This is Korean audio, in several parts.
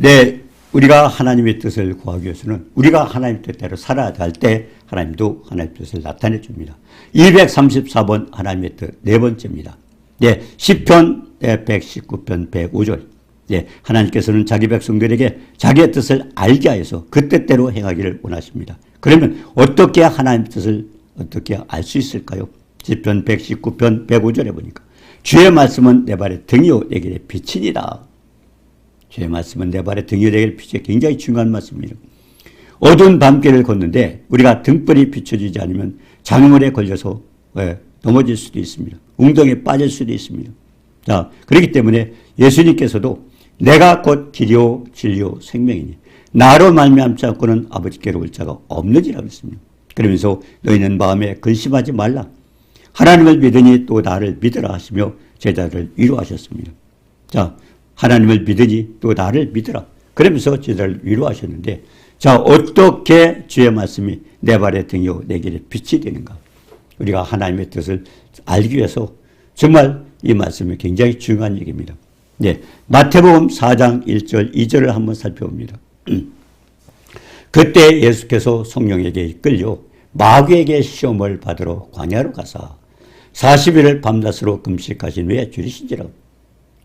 네, 우리가 하나님의 뜻을 구하기 위해서는 우리가 하나님의 뜻대로 살아야 할 때 하나님도 하나님의 뜻을 나타내 줍니다. 234번 하나님의 뜻 네 번째입니다. 네, 시편 119편 105절. 네, 하나님께서는 자기 백성들에게 자기의 뜻을 알게 하여서 그 뜻대로 행하기를 원하십니다. 그러면 어떻게 하나님의 뜻을 어떻게 알 수 있을까요? 시편 119편 105절에 보니까 주의 말씀은 내 발의 등이요 내 길의 빛이니라. 주의 말씀은 내 발의 등이요 내 길의 빛이 굉장히 중요한 말씀입니다. 어두운 밤길을 걷는데 우리가 등불이 비춰지지 않으면 장애물에 걸려서 넘어질 수도 있습니다. 웅덩이에 빠질 수도 있습니다. 자, 그렇기 때문에 예수님께서도 내가 곧 길이요 진리요 생명이니 나로 말미암지 않고는 아버지께로 올 자가 없느니라 그랬습니다. 그러면서 너희는 마음에 근심하지 말라. 하나님을 믿으니 또 나를 믿으라 하시며 제자를 위로하셨습니다. 자, 하나님을 믿으니 또 나를 믿으라. 그러면서 제자를 위로하셨는데, 자, 어떻게 주의 말씀이 내 발의 등이요 내 길의 빛이 되는가? 우리가 하나님의 뜻을 알기 위해서 정말 이 말씀이 굉장히 중요한 얘기입니다. 네, 마태복음 4장 1절 2절을 한번 살펴봅니다. 그때 예수께서 성령에게 이끌려 마귀에게 시험을 받으러 광야로 가사 40일을 밤낮으로 금식하신 후에 줄이신지라.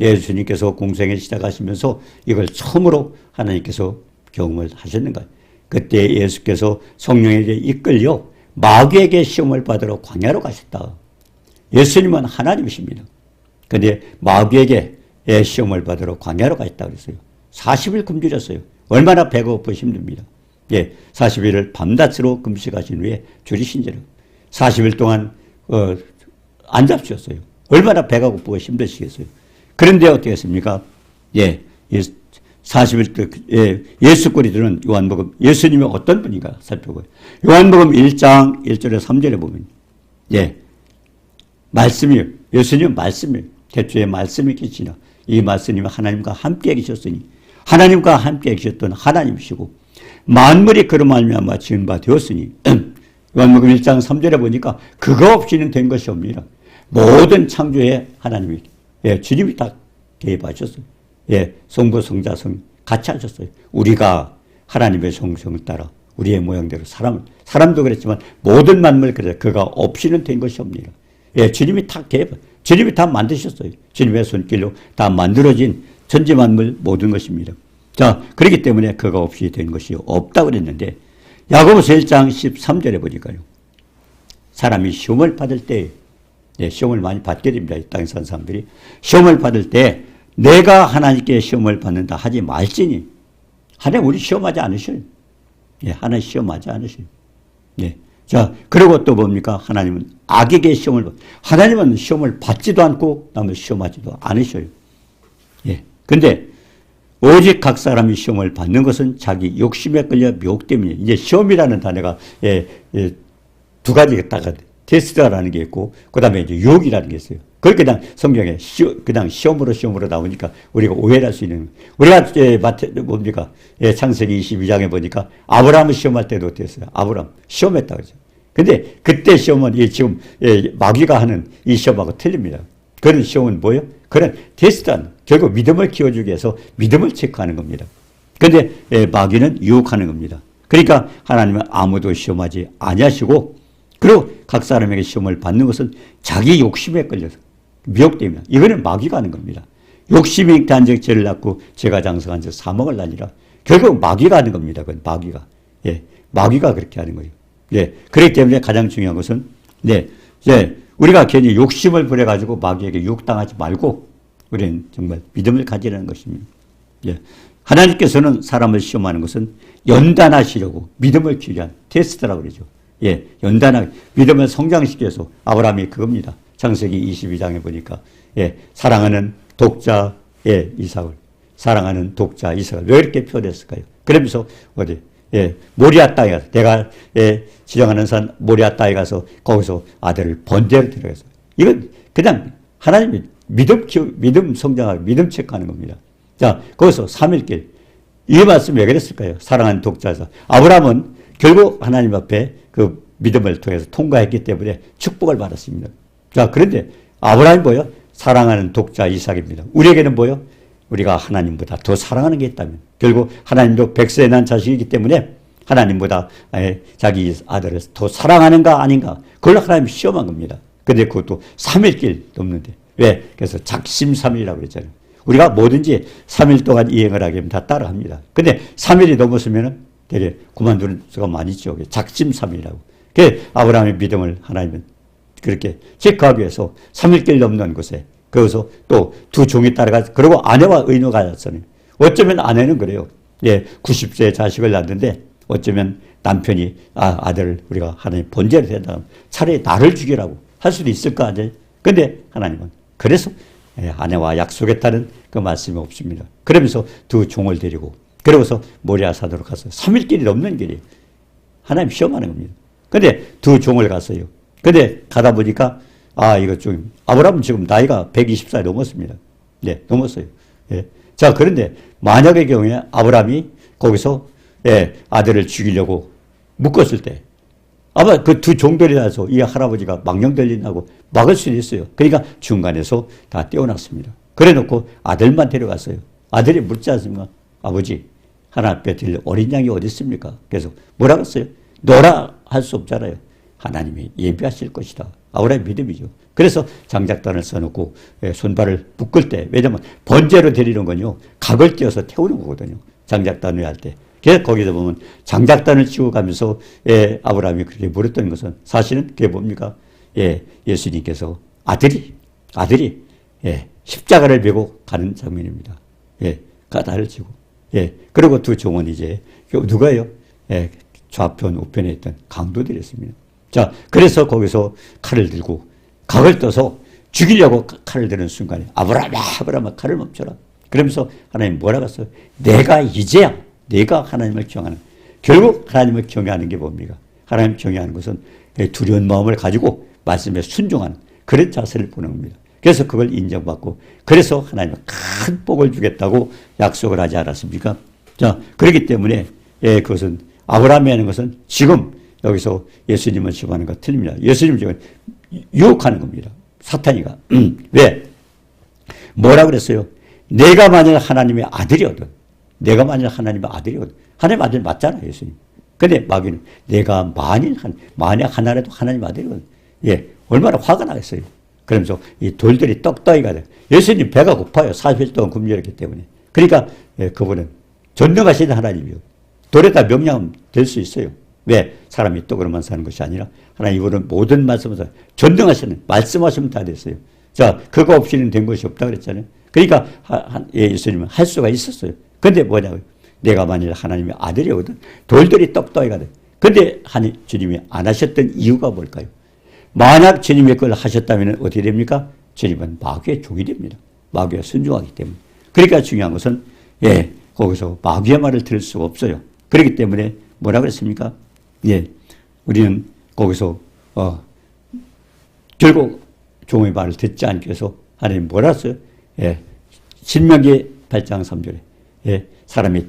예수님께서 공생을 시작하시면서 이걸 처음으로 하나님께서 경험을 하셨는가? 그때 예수께서 성령에게 이끌려 마귀에게 시험을 받으러 광야로 가셨다. 예수님은 하나님이십니다. 그런데 마귀에게 시험을 받으러 광야로 가셨다 그랬어요. 40일 굶주렸어요. 얼마나 배가 고파 힘듭니다. 예, 40일을 밤낮으로 금식하신 후에 줄이신지라. 40일 동안 안 잡수셨어요. 얼마나 배가 고프고 힘드시겠어요. 그런데 어떻게 했습니까? 예, 40일 예수 꼬리들은 요한복음 예수님이 어떤 분인가 살펴보고요. 요한복음 1장 1절에 3절에 보면 예, 말씀이요. 예수님은 말씀이에요. 태초에 말씀이 계시나 이 말씀이 하나님과 함께 계셨으니 하나님과 함께 계셨던 하나님이시고 만물이 그로 말미암아 지은 바 되었으니 요한복음 1장 3절에 보니까 그거 없이는 된 것이 없느니라. 모든 창조에 하나님이 주님이 다 개입하셨어요. 성부 성자 성 같이 하셨어요. 우리가 하나님의 성성을 따라 우리의 모양대로 사람도 그랬지만 모든 만물 그래 그가 없이는 된 것이 없느니라. 주님이 다 개입, 주님이 다 만드셨어요. 주님의 손길로 다 만들어진 천지 만물 모든 것입니다. 자, 그렇기 때문에 그가 없이 된 것이 없다고 그랬는데 야고보서 1장 13절에 보니까요. 사람이 시험을 받을 때 시험을 많이 받게 됩니다. 이 땅에 사는 사람들이 시험을 받을 때 내가 하나님께 시험을 받는다 하지 말지니 하나님 우리 시험하지 않으셔요. 하나님 시험하지 않으셔요. 자, 그리고 또 뭡니까? 하나님은 악에게 하나님은 시험을 받지도 않고 남을 시험하지도 않으셔요. 근데 오직 각 사람이 시험을 받는 것은 자기 욕심에 끌려 미혹 때문에 이제 시험이라는 단어가 두 가지가 딱 테스트라는 게 있고 그 다음에 이제 유혹이라는 게 있어요. 그렇게 그냥 성경에 그냥 시험으로 나오니까 우리가 오해할 수 있는 우리가 뭡니까? 창세기 22장에 보니까 아브라함을 시험할 때도 어땠어요? 아브라함 시험했다 그러죠. 근데 그때 시험은 지금 마귀가 하는 이 시험하고 틀립니다. 그런 시험은 뭐예요? 그런 테스트는 결국 믿음을 키워주기 위해서 믿음을 체크하는 겁니다. 그런데 마귀는 유혹하는 겁니다. 그러니까 하나님은 아무도 시험하지 아니하시고 그리고 각 사람에게 시험을 받는 것은 자기 욕심에 끌려서 미혹됩니다. 이거는 마귀가 하는 겁니다. 욕심이 단적 죄를 낳고 죄가 장성한 즉 사망을 날리라. 결국 마귀가 하는 겁니다. 그건 마귀가. 마귀가 그렇게 하는 거예요. 그렇기 때문에 가장 중요한 것은 우리가 괜히 욕심을 부려가지고 마귀에게 유혹당하지 말고 우리는 정말 믿음을 가지라는 것입니다. 하나님께서는 사람을 시험하는 것은 연단하시려고 믿음을 키우기 위한 테스트라고 그러죠. 연단하게 믿음을 성장시켜서 아브라함이 그겁니다. 창세기 22장에 보니까 사랑하는 독자 이삭을 사랑하는 독자 이삭을 왜 이렇게 표현했을까요? 그러면서 어디 모리아 땅에 가서 내가 지정하는 산 모리아 땅에 가서 거기서 아들을 번제로 데려가서 이건 그냥 하나님이 믿음 성장하고 믿음 체크하는 겁니다. 자, 거기서 3일길 이 말씀 왜 그랬을까요? 사랑하는 독자에서 아브라함은 결국 하나님 앞에 그 믿음을 통해서 통과했기 때문에 축복을 받았습니다. 자, 그런데 아브라함이 뭐예요? 사랑하는 독자 이삭입니다. 우리에게는 뭐예요? 우리가 하나님보다 더 사랑하는 게 있다면 결국 하나님도 백세에 난 자식이기 때문에 하나님보다 자기 아들을 더 사랑하는가 아닌가 그걸 하나님 시험한 겁니다. 근데 그것도 3일길 넘는데 왜? 그래서 작심삼일이라고 그랬잖아요. 우리가 뭐든지 3일 동안 이행을 하게 되면 다 따라합니다. 근데 3일이 넘었으면 되게 그만두는 수가 많이 있죠. 작심삼일이라고. 그 아브라함의 믿음을 하나님은 그렇게 체크하기 위해서 3일길 넘는 곳에 거기서 또 두 종이 따라가 그리고 아내와 의논가 잤잖아요. 어쩌면 아내는 그래요. 90세의 자식을 낳았는데 어쩌면 남편이 아들을 우리가 하나님 번제를 해다 차라리 나를 죽이라고 할 수도 있을 거 아니에요. 근데 하나님은 그래서 아내와 약속했다는 그 말씀이 없습니다. 그러면서 두 종을 데리고 그러고서 모리아 산으로 가서 3일길이 넘는 길이에요. 하나님 시험하는 겁니다. 근데 두 종을 갔어요. 근데 가다 보니까 이거 좀 아브라함은 지금 나이가 120살 넘었습니다. 네, 넘었어요. 예. 자, 그런데 만약의 경우에 아브라함이 거기서 아들을 죽이려고 묶었을 때 아마 그 두 종들이 나서 이 할아버지가 망령 들린다고 막을 수는 있어요. 그러니까 중간에서 다 떼어놨습니다. 그래 놓고 아들만 데려갔어요. 아들이 묻지 않습니까? 아버지, 하나 앞에 들려 어린 양이 어디 있습니까? 그래서 뭐라고 했어요? 너라 할 수 없잖아요. 하나님이 예비하실 것이다. 아브라함의 믿음이죠. 그래서 장작단을 써놓고 손발을 묶을 때 왜냐하면 번제로 드리는 건요. 각을 띄어서 태우는 거거든요. 장작단을 할 때. 그래서 거기서 보면 장작단을 치고 가면서 아브라함이 그렇게 물었던 것은 사실은 그게 뭡니까? 예수님께서 아들이 십자가를 메고 가는 장면입니다. 가다를 치고. 그리고 두 종은 이제 누가요? 좌편 우편에 있던 강도들이었습니다. 자, 그래서 거기서 칼을 들고 각을 떠서 죽이려고 칼을 드는 순간에 아브라함아 칼을 멈춰라. 그러면서 하나님 뭐라고 했어요? 내가 이제야 내가 하나님을 경외하는 결국 하나님을 경외하는 게 뭡니까? 하나님 경외하는 것은 두려운 마음을 가지고 말씀에 순종하는 그런 자세를 보는 겁니다. 그래서 그걸 인정받고 그래서 하나님은 큰 복을 주겠다고 약속을 하지 않았습니까? 자, 그렇기 때문에 그것은 아브라함이 하는 것은 지금 여기서 예수님을 지금하는 것 틀립니다. 예수님 지금 유혹하는 겁니다. 사탄이가. 왜? 뭐라 그랬어요? 내가 만약 하나님의 아들이거든. 내가 만약 하나님의 아들이거든. 하나님의 아들 맞잖아요, 예수님. 근데 마귀는 내가 만약 하나라도 하나님의 아들이거든. 얼마나 화가 나겠어요. 그러면서 이 돌들이 떡덩이가 돼. 예수님 배가 고파요. 40일 동안 굶주렸기 때문에. 그러니까 그분은 전능하신 하나님이요. 돌에다 명령하면 될 수 있어요. 왜? 사람이 떡으로만 사는 것이 아니라 하나님 이분은 모든 말씀을 전능하시는 말씀하시면 다 됐어요. 자, 그거 없이는 된 것이 없다 그랬잖아요. 그러니까 예수님은 할 수가 있었어요. 근데 뭐냐고요? 내가 만일 하나님의 아들이거든. 돌들이 떡덩이가 돼. 근데 주님이 안 하셨던 이유가 뭘까요? 만약 주님이 그걸 하셨다면 어떻게 됩니까? 주님은 마귀의 종이 됩니다. 마귀에 순종하기 때문에. 그러니까 중요한 것은 거기서 마귀의 말을 들을 수가 없어요. 그렇기 때문에 뭐라 그랬습니까? 우리는 거기서 결국 종의 말을 듣지 않기 위해서 하나님 뭐라 했어요? 신명기 8장 3절에 사람이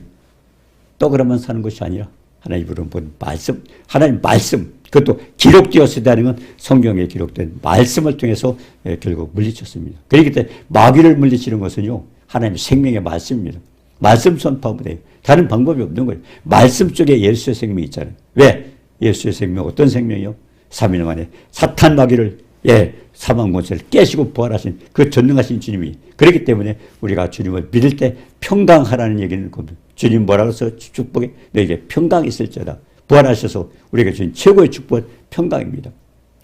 떡으로만 사는 것이 아니라 하나님으로 본 말씀, 하나님 말씀, 그것도 기록되었다는 건 성경에 기록된 말씀을 통해서 결국 물리쳤습니다. 그렇기 때문에 마귀를 물리치는 것은요, 하나님의 생명의 말씀입니다. 말씀 선포하면 돼요. 다른 방법이 없는 거예요. 말씀 속에 예수의 생명이 있잖아요. 왜? 예수의 생명 어떤 생명이요? 3일 만에 사탄 마귀를 사망 권세를 깨시고 부활하신 그 전능하신 주님이 그렇기 때문에 우리가 주님을 믿을 때 평강하라는 얘기는 겁니다. 주님 뭐라고 해서 축복에 너에게 평강이 있을지어다. 부활하셔서 우리에게 주신 최고의 축복은 평강입니다.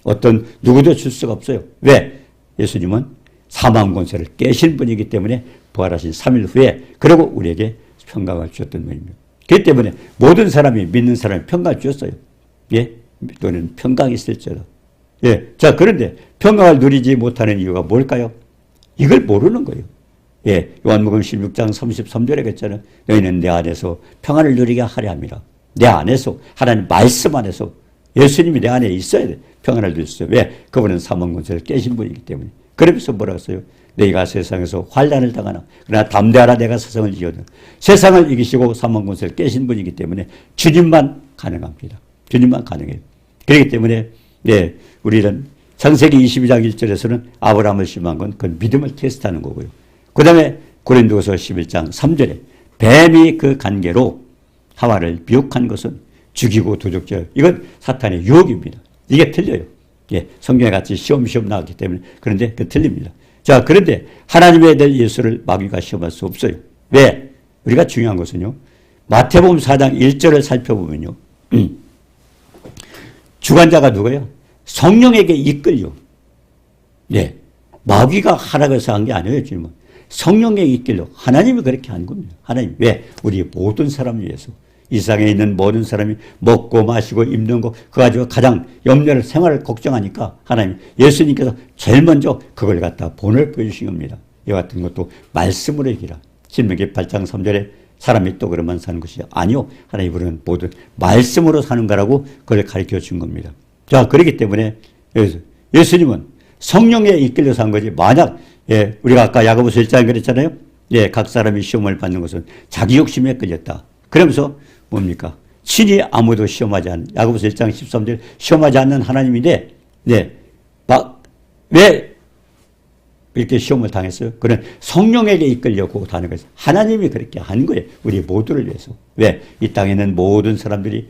어떤 누구도 줄 수가 없어요. 왜? 예수님은 사망 권세를 깨신 분이기 때문에 부활하신 3일 후에 그리고 우리에게 평강을 주셨던 분입니다. 그렇기 때문에 모든 사람이 믿는 사람이 평강을 주셨어요. 너는 평강이 있을지어다. 자, 그런데 평강을 누리지 못하는 이유가 뭘까요? 이걸 모르는 거예요. 요한복음 16장 33절에 그랬잖아요. 너희는 내 안에서 평안을 누리게 하려 함이라. 내 안에서, 하나님 말씀 안에서 예수님이 내 안에 있어야 돼. 평안을 누릴 수 있어요. 왜? 그분은 사망 권세를 깨신 분이기 때문에. 그러면서 뭐라고 했어요? 너희가 세상에서 환난을 당하나 그러나 담대하라 내가 세상을 이겨도 세상을 이기시고 사망 권세를 깨신 분이기 때문에 주님만 가능합니다. 주님만 가능해요. 그렇기 때문에 우리는 창세기 22장 1절에서는 아브라함을 심한 건 그 믿음을 테스트하는 거고요. 그 다음에 고린도서 11장 3절에 뱀이 그 관계로 하와를 미혹한 것은 죽이고 도적질, 이건 사탄의 유혹입니다. 이게 틀려요. 예, 성경에 같이 시험 나왔기 때문에. 그런데 그 틀립니다. 자, 그런데 하나님의 아들 예수를 마귀가 시험할 수 없어요. 왜? 우리가 중요한 것은요, 마태복음 4장 1절을 살펴보면요, 주관자가 누구예요? 성령에게 이끌려. 예, 마귀가 하라고 해서 한 게 아니에요, 지금. 성령에 이끌려. 하나님이 그렇게 한 겁니다. 하나님. 왜? 우리 모든 사람을 위해서. 이 세상에 있는 모든 사람이 먹고 마시고 입는 거, 그거 가지고 가장 염려를, 생활을 걱정하니까 하나님, 예수님께서 제일 먼저 그걸 갖다 본을 보여주신 겁니다. 이와 같은 것도 말씀으로 얘기라. 신명기 8장 3절에 사람이 또 그러면 사는 것이 아니요. 하나님 우리는 모두 말씀으로 사는 거라고 그걸 가르쳐 준 겁니다. 자, 그렇기 때문에 예수님은 성령에 이끌려서 한 거지. 만약, 예, 우리가 아까 야고보서 1장에 그랬잖아요. 예, 각 사람이 시험을 받는 것은 자기 욕심에 끌렸다. 그러면서 뭡니까? 친히 아무도 시험하지 않는, 야고보서 1장 13절 시험하지 않는 하나님인데, 네, 왜 이렇게 시험을 당했어요? 그는 성령에게 이끌려고 하는 것이 하나님이 그렇게 한 거예요. 우리 모두를 위해서. 왜? 이 땅에 있는 모든 사람들이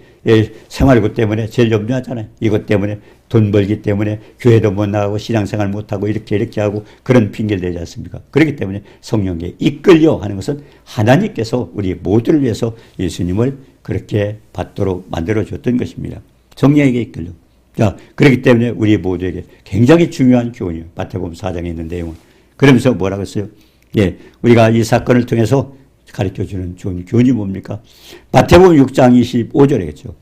생활고 때문에 제일 염려하잖아요. 이것 때문에 돈 벌기 때문에 교회도 못 나가고 신앙생활 못하고 이렇게 하고 그런 핑계를 대지 않습니까? 그렇기 때문에 성령에 이끌려 하는 것은 하나님께서 우리 모두를 위해서 예수님을 그렇게 받도록 만들어줬던 것입니다. 성령에게 이끌려. 자, 그렇기 때문에 우리 모두에게 굉장히 중요한 교훈이에요. 마태복음 4장에 있는 내용은. 그러면서 뭐라고 했어요? 예, 우리가 이 사건을 통해서 가르쳐주는 좋은 교훈이 뭡니까? 마태복음 6장 25절이겠죠.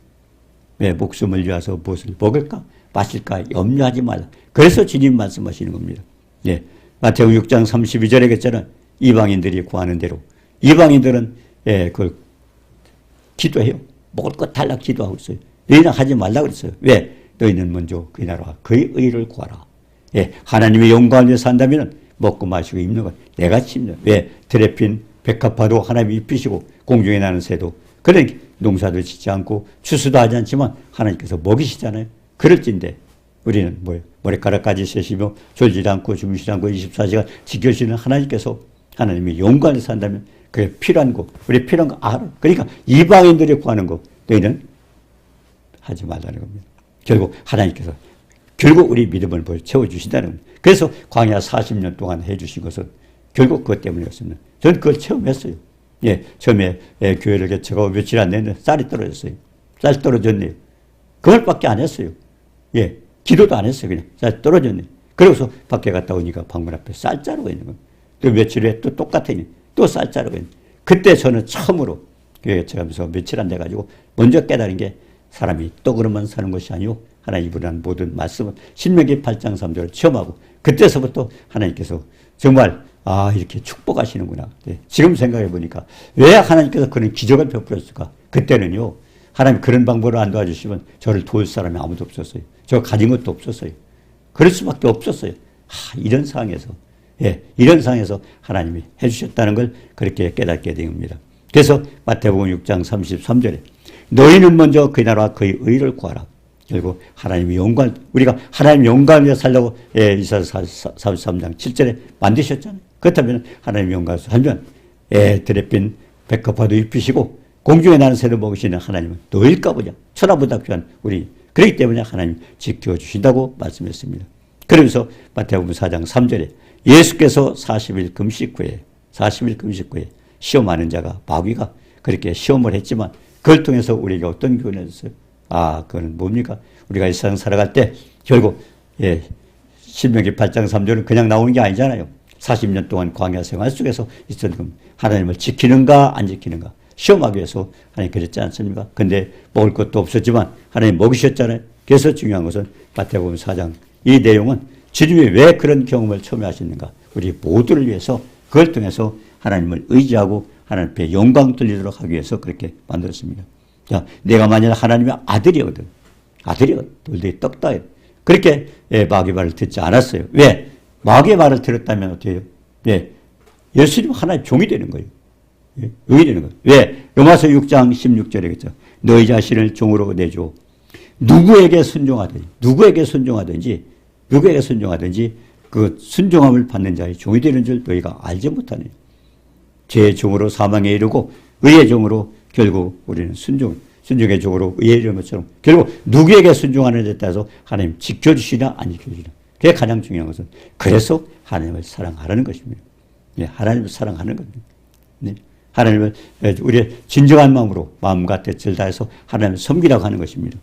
예, 목숨을 위해서 무엇을 먹을까? 마실까? 염려하지 말라. 그래서 주님 말씀하시는 겁니다. 예, 마태복음 6장 32절에 겠잖아요. 이방인들이 구하는 대로. 이방인들은, 예, 그걸 기도해요. 먹을 것 달라 기도하고 있어요. 너희는 하지 말라 그랬어요. 왜? 너희는 먼저 그의 나라와 그의 의를 구하라. 예, 하나님의 영광을 위해서 산다면 먹고 마시고 입는 것 내가 칩니다. 왜? 드레핀 백합화도 하나님이 입히시고 공중에 나는 새도, 그러니까 농사도 짓지 않고 추수도 하지 않지만 하나님께서 먹이시잖아요. 그럴진데 우리는 뭐예요? 머리카락까지 세시며 졸지 않고 주무시지 않고 24시간 지켜주시는 하나님께서 하나님의 영광을 위해서 산다면 그게 필요한 거, 우리 필요한 거 알아. 그러니까 이방인들이 구하는 거 너희는 하지 말라는 겁니다. 결국 우리 믿음을 채워주신다는 겁니다. 그래서 광야 40년 동안 해주신 것은 결국 그것 때문이었습니다. 저는 그걸 체험했어요. 예, 처음에 교회를 개척하고 며칠 안 됐는데 쌀이 떨어졌어요. 쌀이 떨어졌네요. 그걸밖에 안 했어요. 예, 기도도 안 했어요. 그냥 쌀이 떨어졌네요. 그러고서 밖에 갔다 오니까 방문 앞에 쌀 자루가 있는 겁니다. 또 며칠 후에 또 똑같으니 또 쌀 자루가 있는 거예요. 그때 저는 처음으로 교회 개척하면서 며칠 안 돼가지고 먼저 깨달은 게 사람이 또 그러면 사는 것이 아니오. 하나님이란 모든 말씀은 신명기 8장 3절을 체험하고 그때서부터 하나님께서 정말 이렇게 축복하시는구나. 네. 지금 생각해 보니까 왜 하나님께서 그런 기적을 베풀었을까? 그때는요. 하나님 그런 방법을 안 도와주시면 저를 도울 사람이 아무도 없었어요. 저 가진 것도 없었어요. 그럴 수밖에 없었어요. 이런 상황에서 이런 상황에서 하나님이 해주셨다는 걸 그렇게 깨닫게 된 겁니다. 그래서 마태복음 6장 33절에 너희는 먼저 그의 나라와 그의 의를 구하라. 결국 하나님의 영광, 우리가 하나님의 영광을 위해 살려고 이사야 43장 7절에 만드셨잖아요. 그렇다면 하나님의 영광을 하면 드레핀 백합화도 입히시고 공중에 나는 새도 먹으시는 하나님은 너희일까 보냐. 천하보다 귀한 우리. 그렇기 때문에 하나님 지켜주신다고 말씀했습니다. 그러면서 마태복음 4장 3절에 예수께서 40일 금식 후에 시험하는 자가 마귀가 그렇게 시험을 했지만 그걸 통해서 우리에게 어떤 교훈을 줬어요? 그건 뭡니까? 우리가 이 세상 살아갈 때 결국 신명기 8장 3절은 그냥 나오는 게 아니잖아요. 40년 동안 광야 생활 속에서 있었던 하나님을 지키는가 안 지키는가 시험하기 위해서 하나님 그랬지 않습니까? 근데 먹을 것도 없었지만 하나님 먹이셨잖아요. 그래서 중요한 것은 마태복음 4장 이 내용은 주님이 왜 그런 경험을 처음에 하셨는가? 우리 모두를 위해서 그걸 통해서 하나님을 의지하고 하나님 앞에 영광 돌리도록 하기 위해서 그렇게 만들었습니다. 자, 내가 만약 하나님의 아들이거든. 돌들이 떡다요. 그렇게 마귀의 말을 듣지 않았어요. 왜? 마귀의 말을 들었다면 어떻게 해요? 예수님 하나의 종이 되는 거예요. 의이 되는 거예요. 왜? 로마서 6장 16절이겠죠. 너희 자신을 종으로 내줘. 누구에게 순종하든지 그 순종함을 받는 자의 종이 되는 줄 너희가 알지 못하네. 죄의 종으로 사망에 이르고 의의 종으로 결국 우리는 순종의 종으로 의에 이르는 것처럼 결국 누구에게 순종하는 데 따라서 하나님 지켜주시나 안 지켜주시나. 그게 가장 중요한 것은 그래서 하나님을 사랑하라는 것입니다. 네, 하나님을 사랑하는 겁니다. 네, 하나님을 우리의 진정한 마음으로 마음과 뜻을 다해서 하나님을 섬기라고 하는 것입니다.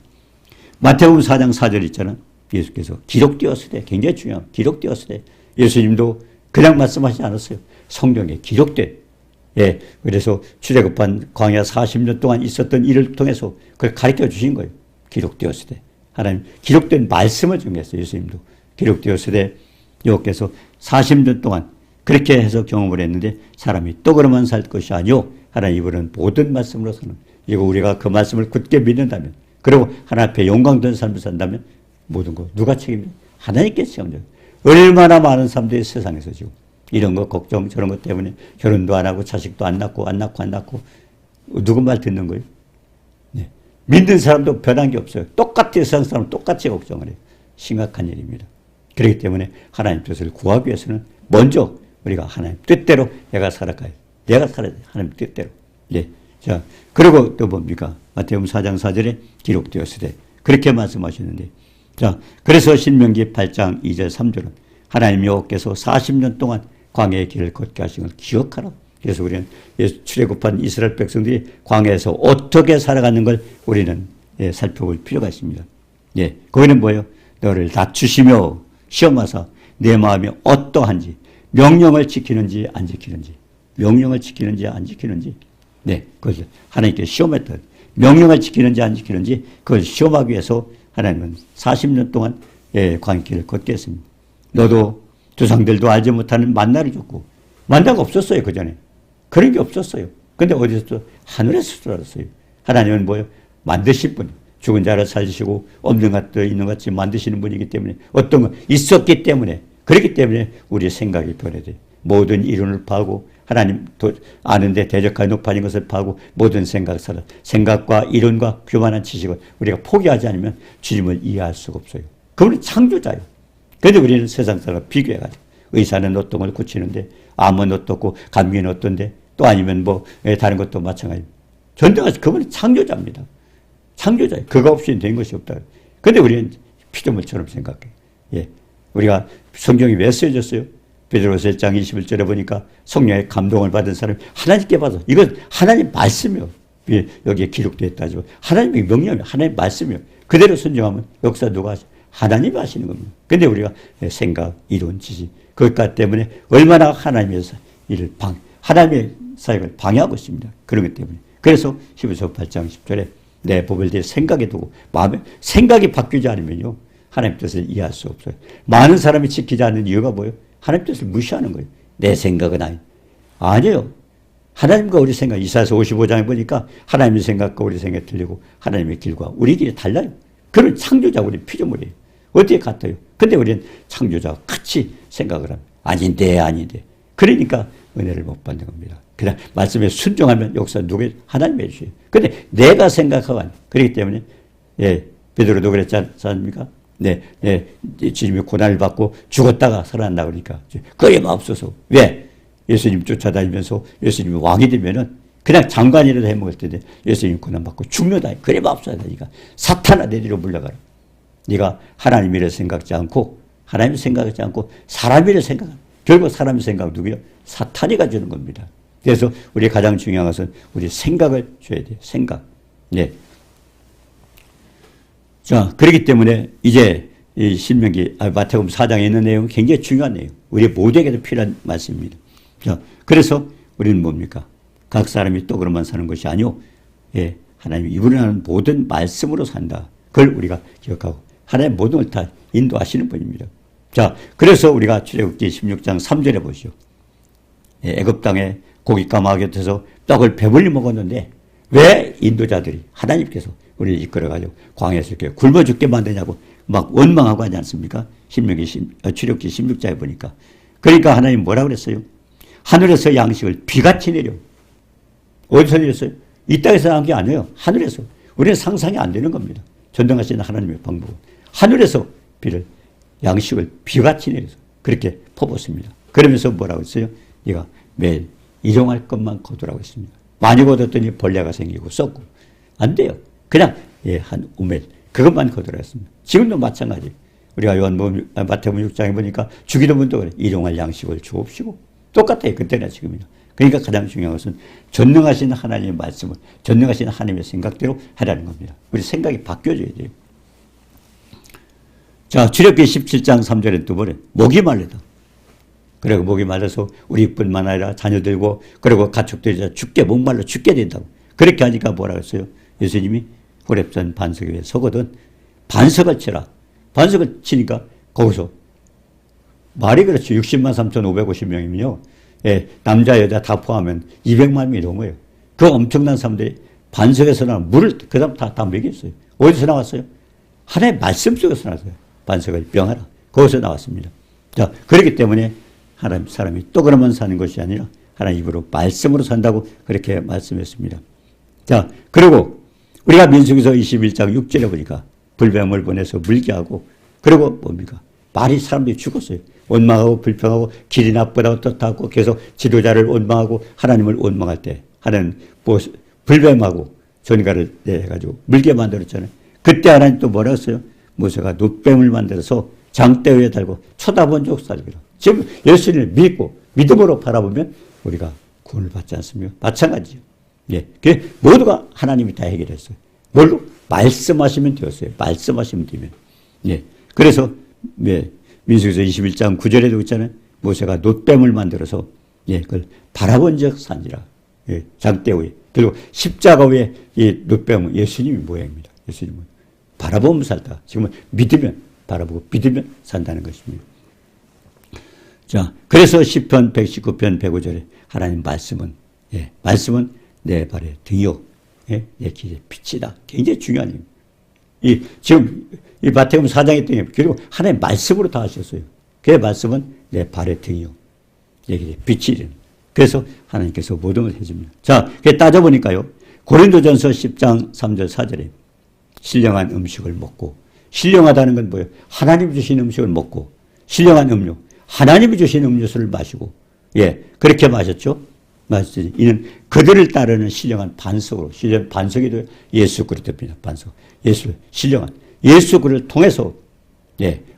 마태복음 4장 4절 있잖아요. 예수께서 기록되었으되 굉장히 중요한 기록되었으되 예수님도 그냥 말씀하시지 않았어요. 성경에 기록돼. 예, 그래서 출애굽한 광야 40년 동안 있었던 일을 통해서 그걸 가르쳐 주신 거예요. 기록되었으되 하나님 기록된 말씀을 중요했어요. 예수님도 기록되었으되 여호께서 40년 동안 그렇게 해서 경험을 했는데 사람이 떡으로만 살 것이 아니요 하나님 이분은 모든 말씀으로 사는 이거 우리가 그 말씀을 굳게 믿는다면 그리고 하나님 앞에 영광된 삶을 산다면 모든 거 누가 책임져? 하나님께 책임져요. 얼마나 많은 사람들이 세상에서 지금 이런 거 걱정 저런 것 때문에 결혼도 안 하고 자식도 안 낳고 누구 말 듣는 거예요? 네. 믿는 사람도 변한 게 없어요. 똑같이 세상 사람 똑같이 걱정을 해요. 심각한 일입니다. 그렇기 때문에 하나님 뜻을 구하기 위해서는 먼저 우리가 하나님 뜻대로 내가 살아가요. 내가 살아야 돼. 하나님 뜻대로. 예. 자, 그리고 또 뭡니까? 마태복음 4장 4절에 기록되었으되 그렇게 말씀하셨는데 자, 그래서 신명기 8장 2절 3절은 하나님 여호께서 40년 동안 광야의 길을 걷게 하신 걸 기억하라. 그래서 우리는 출애굽한 이스라엘 백성들이 광야에서 어떻게 살아가는 걸 우리는 살펴볼 필요가 있습니다. 예, 거기는 뭐예요? 너를 낮추시며 시험하사 내 마음이 어떠한지 명령을 지키는지 안 지키는지 네, 그것을 하나님께 시험했던 명령을 지키는지 안 지키는지 그걸 시험하기 위해서 하나님은 40년 동안 광야길을 걷게 했습니다. 너도 조상들도 알지 못하는 만나를 줬고 만나가 없었어요. 그전에 그런 게 없었어요. 근데 어디서 하늘에서 들어왔어요. 하나님은 뭐예요? 만드실 분, 죽은 자를 살리시고 없는 것도 있는 것 같이 만드시는 분이기 때문에 어떤 거 있었기 때문에 그렇기 때문에 우리의 생각이 변해야 돼요. 모든 이론을 파고 하나님 아는데 대적하여 높아진 것을 파고 모든 생각과 이론과 교만한 지식을 우리가 포기하지 않으면 주님을 이해할 수가 없어요. 그분은 창조자예요. 그런데 우리는 세상 사람과 비교해가지고 의사는 어떤 걸 고치는데 암은 어떻고 감기는 어떤데 또 아니면 뭐 다른 것도 마찬가지입니다. 전등하시 그분은 창조자입니다. 창조자예요. 그거 없이 된 것이 없다. 그런데 우리는 피조물처럼 생각해요. 예, 우리가 성경이 왜 쓰여졌어요? 베드로서 1장 21절에 보니까 성령의 감동을 받은 사람이 하나님께 받아. 이건 하나님 말씀이요. 여기에 기록되어 있다죠. 하나님의 명령이요. 하나님 말씀이요. 그대로 순종하면 역사 누가 하시? 하나님이 하시는 겁니다. 근데 우리가 생각, 이론, 지식, 그것 때문에 얼마나 하나님의 일을 하나님의 사역을 방해하고 있습니다. 그런 것 때문에. 그래서 히브리서 8장 10절에 내 법을 내 생각에 두고 마음에 생각이 바뀌지 않으면요. 하나님 뜻을 이해할 수 없어요. 많은 사람이 지키지 않는 이유가 뭐예요? 하나님 뜻을 무시하는 거예요. 내 생각은 아니에요. 하나님과 우리 생각, 이사야서 55장에 보니까 하나님의 생각과 우리 생각이 틀리고 하나님의 길과 우리 길이 달라요. 그런 창조자 우리 피조물이에요. 어떻게 같아요? 근데 우리는 창조자와 같이 생각을 합니다. 아닌데. 그러니까 은혜를 못 받는 겁니다. 그냥 말씀에 순종하면 역사 누구에 하나님이 해주셔요. 근데 내가 생각하고 그렇기 때문에 베드로도 그랬지 않습니까? 주님이 고난을 받고 죽었다가 살아난다 그러니까 그게 마옵소서. 왜? 예수님 쫓아다니면서 예수님이 왕이 되면은 그냥 장관이라도 해먹을 텐데 예수님 고난 받고 죽는다. 그래 마옵소서. 그러니까 사탄아 내 뒤로 물러가라. 네가 하나님 일을 생각지 않고 하나님을 생각하지 않고 사람 일을 생각하라. 결국 사람의 생각 누구요? 사탄이가 주는 겁니다. 그래서 우리 가장 중요한 것은 우리 생각을 줘야 돼요. 생각. 네. 자, 그렇기 때문에 이제 이 마태복음 4장에 있는 내용은 굉장히 중요한 내용. 우리 모두에게도 필요한 말씀입니다. 자, 그래서 우리는 뭡니까? 각 사람이 떡으로만 사는 것이 아니오. 하나님이 이분을 하는 모든 말씀으로 산다. 그걸 우리가 기억하고 하나님 모든 걸 다 인도하시는 분입니다. 자, 그래서 우리가 출애굽기 16장 3절에 보시오. 애굽 땅에 고깃과 마 곁에서 떡을 배불리 먹었는데 왜 인도자들이 하나님께서 우리를 이끌어가지고 광야에서 이렇게 굶어 죽게 만드냐고 막 원망하고 하지 않습니까? 출애굽기 16장에 보니까. 그러니까 하나님 뭐라고 그랬어요? 하늘에서 양식을 비같이 내려. 어디서 내렸어요? 이 땅에서 나온 게 아니에요. 하늘에서. 우리는 상상이 안 되는 겁니다. 전능하신 하나님의 방법은. 하늘에서 양식을 비같이 내려서 그렇게 퍼붓습니다. 그러면서 뭐라고 했어요? 네가 매일 일용할 것만 거두라고 했습니다. 많이 거뒀더니 벌레가 생기고 썩고 안 돼요. 그냥 한 우멜 그것만 거두라 했습니다. 지금도 마찬가지. 우리가 마태복음 6장에 보니까 주기도 분도 그래. 일용할 양식을 주옵시고 똑같아요. 그때나 지금이나. 그러니까 가장 중요한 것은 전능하신 하나님의 말씀을 전능하신 하나님의 생각대로 하라는 겁니다. 우리 생각이 바뀌어져야 돼요. 자, 출애굽기 17장 3절에 또 뭐래? 목이 말르다. 그리고 목이 말라서 우리뿐만 아니라 자녀들고 그리고 가축들이 죽게 목말라 죽게 된다고. 그렇게 하니까 뭐라 했어요? 예수님이 호렙산 반석 위에 서거든 반석을 치라. 반석을 치니까 거기서 말이 그렇죠. 60만 3,550명이면요. 예, 남자 여자 다 포함하면 200만 명이 넘어요. 그 엄청난 사람들이 반석에서 나온 물을 그 다음 다 먹였어요. 어디서 나왔어요? 하나님의 말씀 속에서 나왔어요. 반석을 병하라. 거기서 나왔습니다. 자, 그렇기 때문에 하나님 사람이 또 그러면 사는 것이 아니라 하나님 입으로 말씀으로 산다고 그렇게 말씀했습니다. 자, 그리고 우리가 민수기서 21장 6절에 보니까 불뱀을 보내서 물게 하고 그리고 뭡니까? 많이 사람들이 죽었어요. 원망하고 불평하고 길이 나쁘다고 떳하고 계속 지도자를 원망하고 하나님을 원망할 때 하나님 불뱀하고 전가를 내가지고 물게 만들었잖아요. 그때 하나님 또 뭐라 했어요? 모세가 놋뱀을 만들어서 장대 위에 달고 쳐다본 적 살기로. 지금 예수님을 믿고 믿음으로 바라보면 우리가 구원을 받지 않습니까? 마찬가지죠. 예, 그 모두가 하나님이 다 해결했어요. 뭘로? 말씀하시면 되었어요. 말씀하시면 되면. 예, 그래서 민수기서 21장 9절에도 있잖아요. 모세가 놋뱀을 만들어서 그걸 바라본 적 산지라. 장대 위에. 그리고 십자가 위에 이 놋뱀은 예수님이 모양입니다. 예수님은 바라보면 살다. 지금은 믿으면 바라보고 믿으면 산다는 것입니다. 자, 그래서 시편 119편 105절에 하나님 말씀은 말씀은 내 발의 등이요 내 길의 빛이다. 굉장히 중요한 얘기입니다. 지금 이 마태복음 4장의 등이에요. 그리고 하나님 말씀으로 다 하셨어요. 그 말씀은 내 발의 등이요 내 길의 빛이다. 그래서 하나님께서 모든 걸 해줍니다. 자, 따져보니까요. 고린도전서 10장 3절 4절에 신령한 음식을 먹고 신령하다는 건 뭐예요? 하나님이 주신 음식을 먹고 신령한 음료 하나님이 주신 음료수를 마시고 그렇게 마셨죠. 마셨더니 이는 그들을 따르는 신령한 반석으로 반석이 예수 그리스도입니다. 반석 신령한 예수 그리스도를 통해서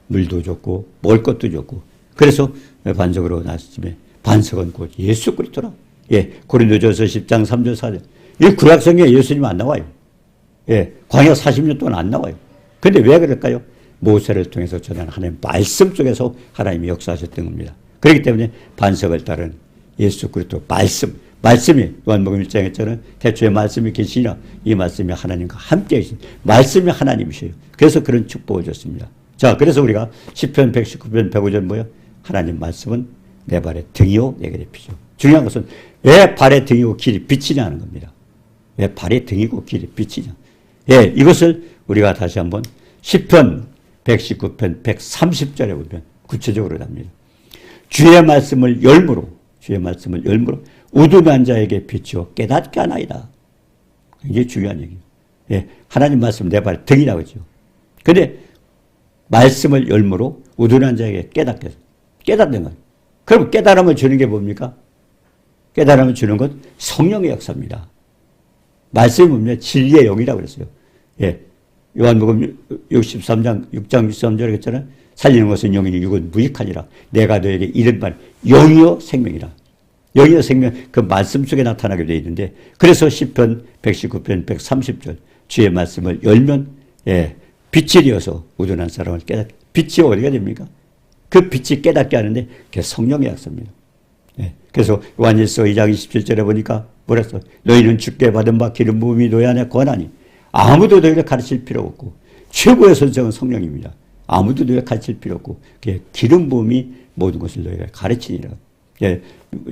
물도 줬고 먹을 것도 줬고 그래서 반석으로 나섰으며 반석은 곧 예수 그리스도라. 고린도전서 10장 3절 4절 이 구약성경에 예수님 안 나와요. 광야 40년 동안 안 나와요. 근데 왜 그럴까요? 모세를 통해서 전한 하나님 말씀 속에서 하나님이 역사하셨던 겁니다. 그렇기 때문에 반석을 따른 예수 그리스도 말씀이 요한복음 1장에 했잖아요. 태초에 말씀이 계시니라 이 말씀이 하나님과 함께 계신 말씀이 하나님이셔요. 그래서 그런 축복을 줬습니다. 자, 그래서 우리가 시편 119편 105절 뭐예요? 하나님 말씀은 내 발의 등이요 내 길의 빛이요. 중요한 것은 왜 발의 등이고 길이 빛이냐 하는 겁니다. 왜 발의 등이고 길이 빛이냐. 이것을 우리가 다시 한번 시편 119편 130절에 보면 구체적으로 답니다. 주의 말씀을 열무로 우둔한 자에게 비추어 깨닫게 하나이다. 이게 중요한 얘기예요. 하나님 말씀 내 발 등이라고 하죠. 근데 말씀을 열무로 우둔한 자에게 깨닫게 해서 깨닫는 거예요. 그럼 깨달음을 주는 게 뭡니까? 깨달음을 주는 건 성령의 역사입니다. 말씀이 보면 진리의 영이라고 그랬어요. 요한복음 63장 6장 63절에 했잖아요. 살리는 것은 영이니 육은 무익하니라. 내가 너에게 이른 바 영이요 생명이라. 영이요 생명 그 말씀 속에 나타나게 되어 있는데 그래서 시편 119편 130절 주의 말씀을 열면 빛이 되어서 우둔한 사람을 깨닫게. 빛이 어디가 됩니까? 그 빛이 깨닫게 하는데 그게 성령의 약속입니다. 그래서 요한일서 2장 27절에 보니까 뭐랬어? 너희는 주께 받은 바 기름 부음이 너희 안에 권하니 아무도 너희를 가르칠 필요 없고 최고의 선생은 성령입니다. 아무도 너희를 가르칠 필요 없고 기름 부음이 모든 것을 너희가 가르치니라.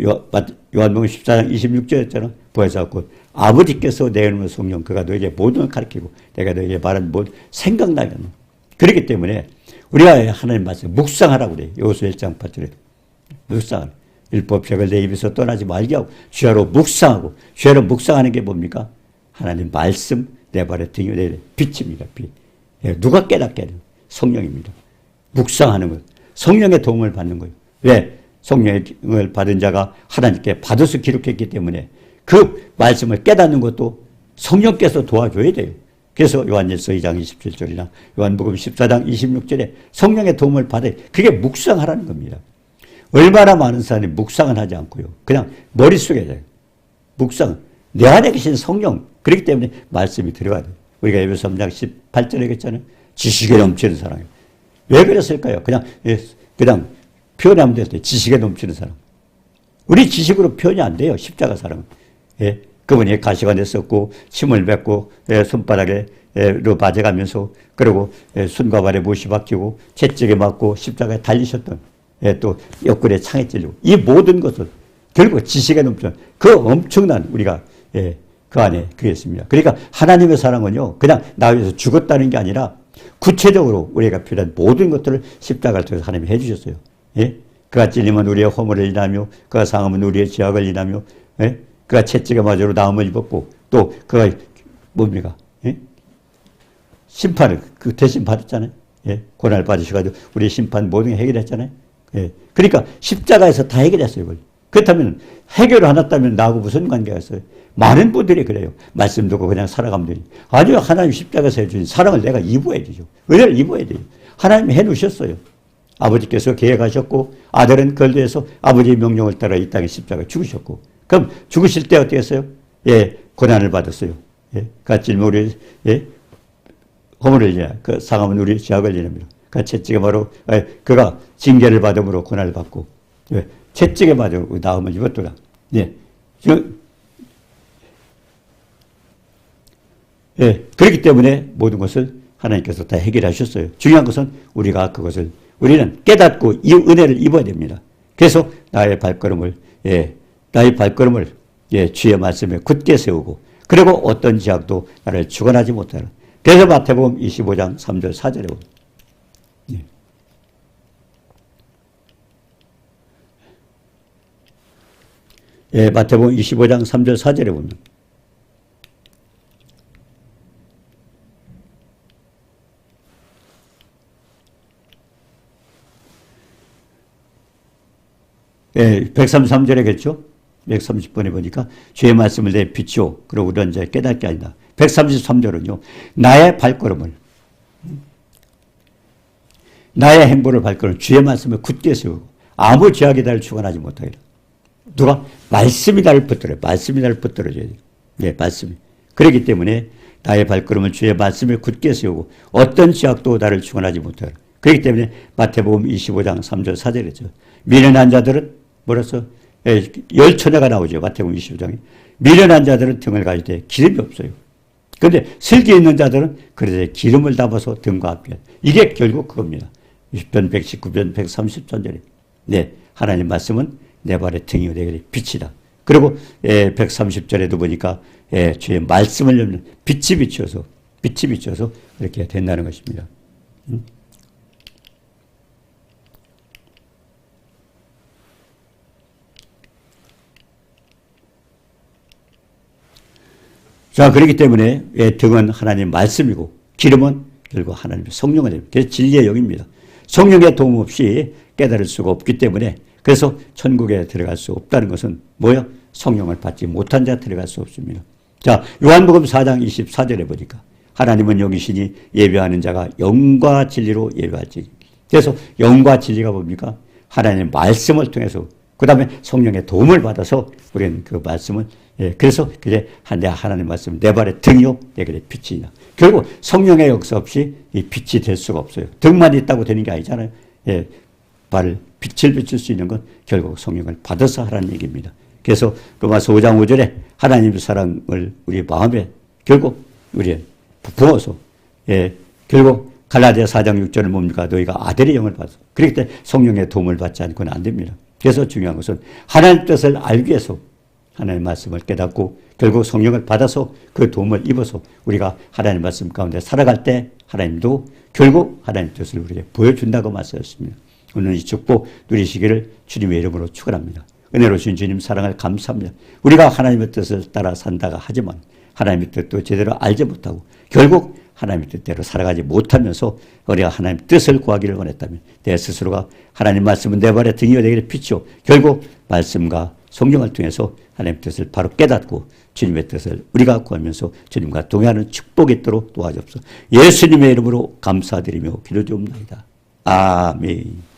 요한복음 14장 26절였잖아. 부활사고 아버지께서 내어놓은 성령 그가 너에게 모든 걸 가르치고 내가 너에게 말한 모든 생각나게 하는. 그렇기 때문에 우리가 하나님 말씀 묵상하라고 그래요. 여호수아 1장 8절에 묵상하라. 율법책을 내 입에서 떠나지 말게 하고 주야로 묵상하고 주야로 묵상하는 게 뭡니까? 하나님 말씀 내 발에 등이 내 빛입니다. 빛. 누가 깨닫게 하는 성령입니다. 묵상하는 것. 성령의 도움을 받는 거예요. 왜? 성령을 받은 자가 하나님께 받아서 기록했기 때문에 그 말씀을 깨닫는 것도 성령께서 도와줘야 돼요. 그래서 요한일서 2장 27절이나 요한복음 14장 26절에 성령의 도움을 받아야 그게 묵상하라는 겁니다. 얼마나 많은 사람이 묵상을 하지 않고요. 그냥 머릿속에 돼요. 묵상. 내 안에 계신 성령. 그렇기 때문에 말씀이 들어가야 돼요. 우리가 에베소 3장 18절에 얘기했잖아요. 지식에 넘치는 사람이에요. 왜 그랬을까요? 그냥 표현하면 될 때 지식에 넘치는 사람. 우리 지식으로 표현이 안 돼요. 십자가 사람은. 예. 그분이 가시가 냈었고 침을 뱉고 손바닥에로 맞아가면서 그리고 손과 발에 못이 박히고 채찍에 맞고 십자가에 달리셨던 또 옆구리에 창에 찔리고 이 모든 것은 결국 지식에 넘치는 그 엄청난 우리가 그 안에 그게 있습니다. 그러니까 하나님의 사랑은요 그냥 나 위해서 죽었다는 게 아니라 구체적으로 우리가 필요한 모든 것들을 십자가를 통해서 하나님이 해주셨어요. 예? 그가 찔리면 우리의 허물을 인하며 그가 상하면 우리의 죄악을 인하며 예? 그가 채찍에 맞으로 나음을 입었고 또 그가 뭡니까? 예? 심판을 그 대신 받았잖아요. 예? 고난을 받으셔가지고 우리의 심판 모든 게 해결했잖아요. 예? 그러니까 십자가에서 다 해결했어요. 이걸. 그렇다면 해결을 안 했다면 나하고 무슨 관계가 있어요? 많은 분들이 그래요. 말씀 듣고 그냥 살아가면 되니. 아니요. 하나님 십자가에서 해주신 사랑을 내가 입어야 되죠. 은혜를 입어야 돼요. 하나님이 해놓으셨어요. 아버지께서 계획하셨고 아들은 그걸 위해서 아버지의 명령을 따라 이 땅에 십자가에 죽으셨고 그럼 죽으실 때 어떻게 했어요? 예, 고난을 받았어요. 예, 찔면 우리 허물을 인하 그 상하면 우리 죄악을 인합니다. 그 채찍에 바로 그가 징계를 받음으로 고난을 받고 예, 채찍에 맞아 나음을 입었더라. 예, 그렇기 때문에 모든 것을 하나님께서 다 해결하셨어요. 중요한 것은 우리가 그것을 우리는 깨닫고 이 은혜를 입어야 됩니다. 그래서 나의 발걸음을 주의 말씀에 굳게 세우고 그리고 어떤 지약도 나를 주관하지 못하라. 그래서 마태복음 25장 3절 4절에 보면 마태복음 25장 3절 4절에 보면 예, 133절에겠죠? 130번에 보니까 주의 말씀을 내 빛이요. 그리고 우리는 이제 깨닫게 아니다. 133절은요. 나의 발걸음을 나의 행보를 발걸음 주의 말씀을 굳게 세우고 아무 죄악이 나를 주관하지 못하리라. 누가? 말씀이 나를 붙들어요. 말씀이 나를 붙들어줘야 돼요. 예, 말씀이. 그렇기 때문에 나의 발걸음을 주의 말씀을 굳게 세우고 어떤 죄악도 나를 주관하지 못하리라. 그렇기 때문에 마태복음 25장 3절 4절이죠. 미련한 자들은 뭐라서 열처녀가 나오죠. 마태복음 25장에. 미련한 자들은 등을 가지되 기름이 없어요. 그런데 슬기 있는 자들은 그래서 기름을 담아서 등과 앞에. 이게 결국 그겁니다. 60편 119편 130절에. 네, 하나님 말씀은 내 발의 등이요 내 길의 빛이다. 그리고 130절에도 보니까 주의 말씀을 열면 빛이 비춰서 이렇게 된다는 것입니다. 자, 그렇기 때문에 등은 하나님 말씀이고 기름은 결국 하나님의 성령이 됩니다. 그래서 진리의 영입니다. 성령의 도움 없이 깨달을 수가 없기 때문에 그래서 천국에 들어갈 수 없다는 것은 뭐예요? 성령을 받지 못한 자 들어갈 수 없습니다. 자, 요한복음 4장 24절에 보니까 하나님은 영이시니 예배하는 자가 영과 진리로 예배할지. 그래서 영과 진리가 뭡니까? 하나님의 말씀을 통해서 그 다음에 성령의 도움을 받아서 우리는 그 말씀을 그래서 그게 하나님 말씀 내 발의 등이요 내 길의 빛이냐. 결국 성령의 역사 없이 이 빛이 될 수가 없어요. 등만 있다고 되는 게 아니잖아요. 발을 빛을 비출 수 있는 건 결국 성령을 받아서 하라는 얘기입니다. 그래서 로마서 5장 5절에 하나님의 사랑을 우리 마음에 결국 우리 부어서 결국 갈라디아 4장 6절은 뭡니까? 너희가 아들의 영을 받아서 그렇기 때문에 성령의 도움을 받지 않고는 안 됩니다. 그래서 중요한 것은 하나님 뜻을 알기 위해서 하나님의 말씀을 깨닫고 결국 성령을 받아서 그 도움을 입어서 우리가 하나님의 말씀 가운데 살아갈 때 하나님도 결국 하나님의 뜻을 우리에게 보여준다고 말씀하셨습니다. 오늘 이 축복 누리시기를 주님의 이름으로 축원합니다. 은혜로 주신 주님 사랑을 감사합니다. 우리가 하나님의 뜻을 따라 산다가 하지만 하나님의 뜻도 제대로 알지 못하고 결국 하나님의 뜻대로 살아가지 못하면서 우리가 하나님의 뜻을 구하기를 원했다면 내 스스로가 하나님 말씀은 내 발에 등이여 되기를 비추어 결국 말씀과 성경을 통해서 하나님의 뜻을 바로 깨닫고 주님의 뜻을 우리가 구하면서 주님과 동행하는 축복이 있도록 도와주옵소서. 예수님의 이름으로 감사드리며 기도드립니다. 아멘.